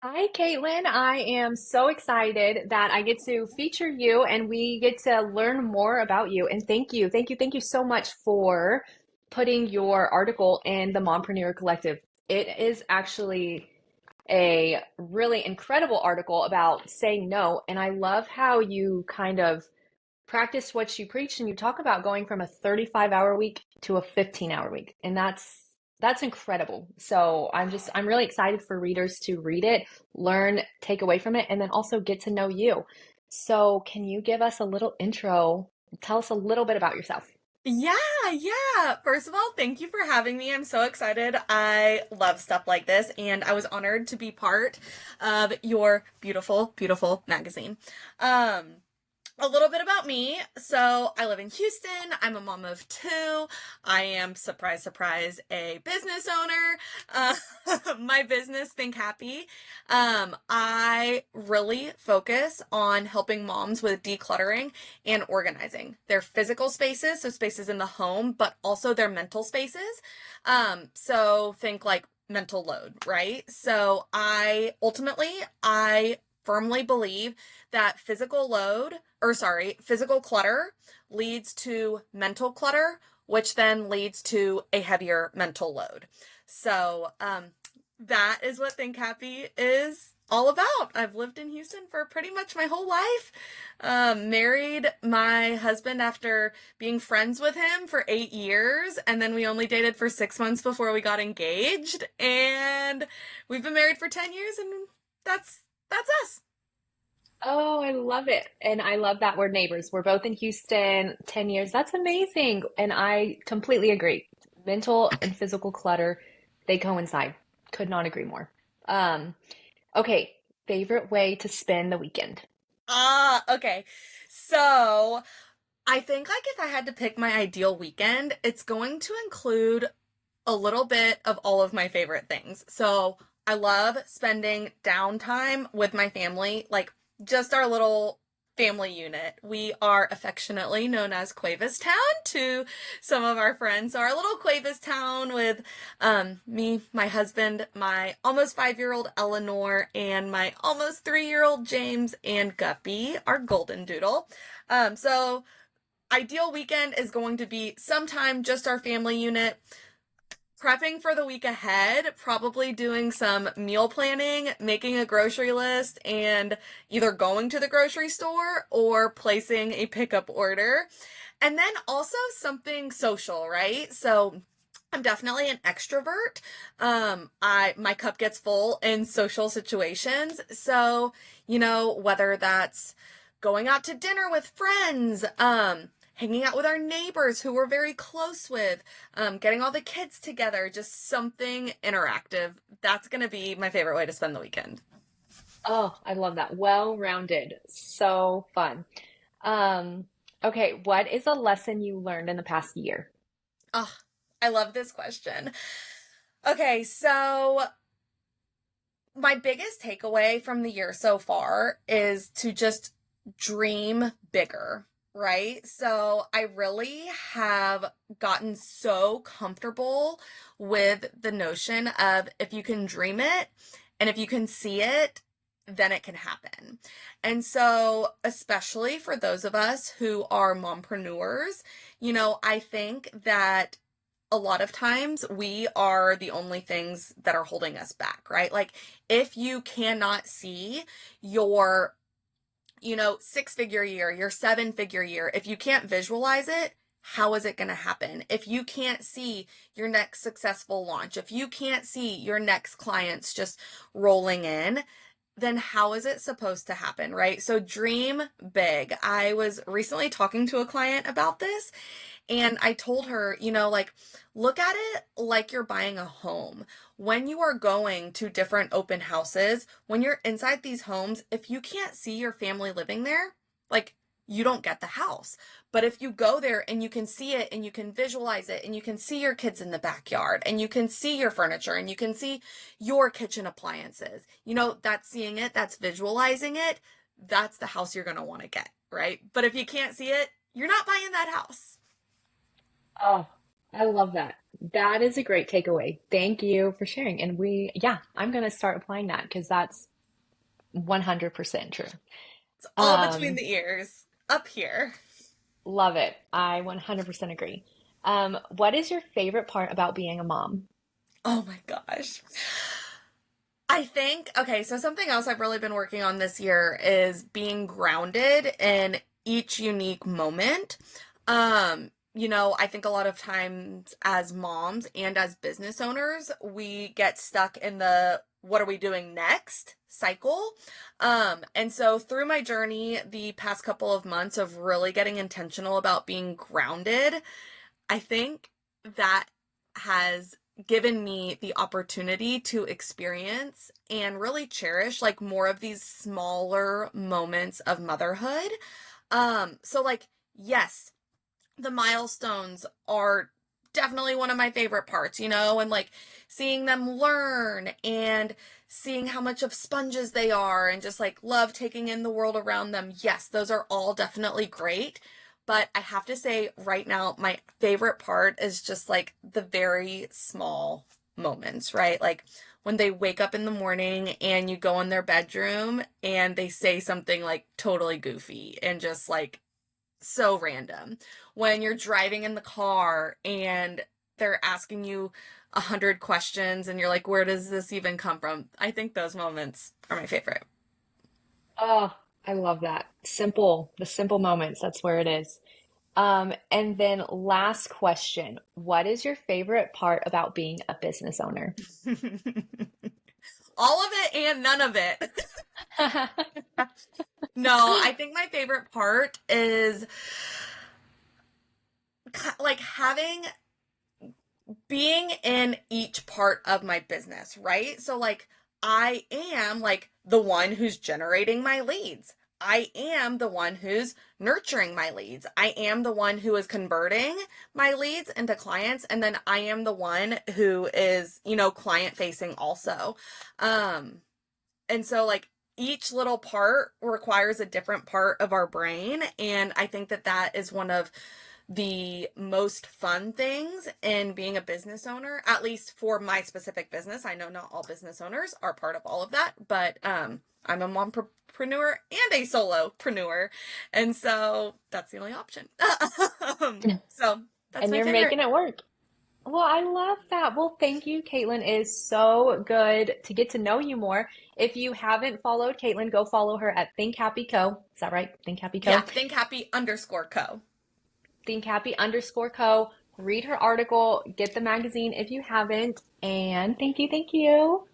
Hi, Caitlin. I am so excited that I get to feature you and we get to learn more about you. And thank you so much for putting your article in the Mompreneur Collective. It is actually a really incredible article about saying no. And I love how you kind of practice what you preach and you talk about going from a 35-hour week to a 15-hour week. And that's incredible. So I'm really excited for readers to read it, learn, take away from it, and then also get to know you. So can you give us a little intro? Tell us a little bit about yourself. Yeah, yeah. First of all, thank you for having me. I'm so excited. I love stuff like this, and I was honored to be part of your beautiful, beautiful magazine. Um, a little bit about me. So I live in Houston. I'm a mom of two. I am, surprise, surprise, a business owner. My business, Think Happy. I really focus on helping moms with decluttering and organizing their physical spaces, so spaces in the home, but also their mental spaces. So think like mental load, right? So I firmly believe that physical clutter leads to mental clutter, which then leads to a heavier mental load. So, that is what Think Happy is all about. I've lived in Houston for pretty much my whole life. Married my husband after being friends with him for 8 years, and then we only dated for 6 months before we got engaged. And we've been married for 10 years, and that's us. Oh, I love it. And I love that we're neighbors. We're both in Houston, 10 years. That's amazing. And I completely agree. Mental and physical clutter, they coincide. Could not agree more. Um, okay, favorite way to spend the weekend. Okay. So I think like if I had to pick my ideal weekend, it's going to include a little bit of all of my favorite things. So I love spending downtime with my family, like just our little family unit. We are affectionately known as Cuevas Town to some of our friends. So our little Cuevas Town with me, my husband, my almost 5-year-old Eleanor, and my almost 3-year-old James and Guppy, our golden doodle. So ideal weekend is going to be sometime just our family unit, prepping for the week ahead, probably doing some meal planning, making a grocery list, and either going to the grocery store or placing a pickup order. And then also something social, right? So I'm definitely an extrovert. I my cup gets full in social situations. So, whether that's going out to dinner with friends, hanging out with our neighbors who we're very close with, getting all the kids together, just something interactive. That's going to be my favorite way to spend the weekend. Oh, I love that. Well-rounded. So fun. Um, okay, what is a lesson you learned in the past year? Oh, I love this question. Okay, so my biggest takeaway from the year so far is to just dream bigger, right? So I really have gotten so comfortable with the notion of if you can dream it and if you can see it, then it can happen. And so, especially for those of us who are mompreneurs, I think that a lot of times we are the only things that are holding us back, right? Like if you cannot see your, 6-figure year, your 7-figure year, if you can't visualize it, how is it going to happen? If you can't see your next successful launch, if you can't see your next clients just rolling in, then how is it supposed to happen, right? So dream big. I was recently talking to a client about this, and I told her, like, look at it like you're buying a home. When you are going to different open houses, when you're inside these homes, if you can't see your family living there, like, you don't get the house. But if you go there and you can see it and you can visualize it and you can see your kids in the backyard and you can see your furniture and you can see your kitchen appliances, that's seeing it, that's visualizing it, that's the house you're going to want to get, right? But if you can't see it, you're not buying that house. Oh, I love that. That is a great takeaway. Thank you for sharing. And yeah, I'm gonna start applying that because 100% true. It's all between Um, the ears up here. Love it. I 100% agree. What is your favorite part about being a mom? Oh my gosh. I think, okay, so something else I've really been working on this year is being grounded in each unique moment. I think a lot of times as moms and as business owners, we get stuck in the what are we doing next cycle. And so through my journey, the past couple of months of really getting intentional about being grounded, I think that has given me the opportunity to experience and really cherish like more of these smaller moments of motherhood. So like, yes, the milestones are definitely one of my favorite parts, and like seeing them learn and seeing how much of sponges they are and just like love taking in the world around them. Yes, those are all definitely great. But I have to say right now, my favorite part is just like the very small moments, right? Like when they wake up in the morning and you go in their bedroom and they say something like totally goofy and just like so random. When you're driving in the car and they're asking you 100 questions and you're like, where does this even come from? I think those moments are my favorite. Oh, I love that. Simple, the simple moments, that's where it is. And then last question, what is your favorite part about being a business owner? All of it and none of it. No, I think my favorite part is like having being in each part of my business, right? So like I am like the one who's generating my leads. I am the one who's nurturing my leads. I am the one who is converting my leads into clients. And then I am the one who is, client facing also. Um, and so like each little part requires a different part of our brain. And I think that that is one of the most fun things in being a business owner, at least for my specific business. I know not all business owners are part of all of that, but I'm a mompreneur and a solopreneur. And so that's the only option. So that's And my you're favorite. making it work. Well, I love that. Well, thank you, Caitlin. It is so good to get to know you more. If you haven't followed Caitlin, go follow her at Think Happy Co. Is that right? Think Happy Yeah, Co. think happy underscore co. Think Happy underscore Co. Read her article, get the magazine if you haven't. And thank you, thank you.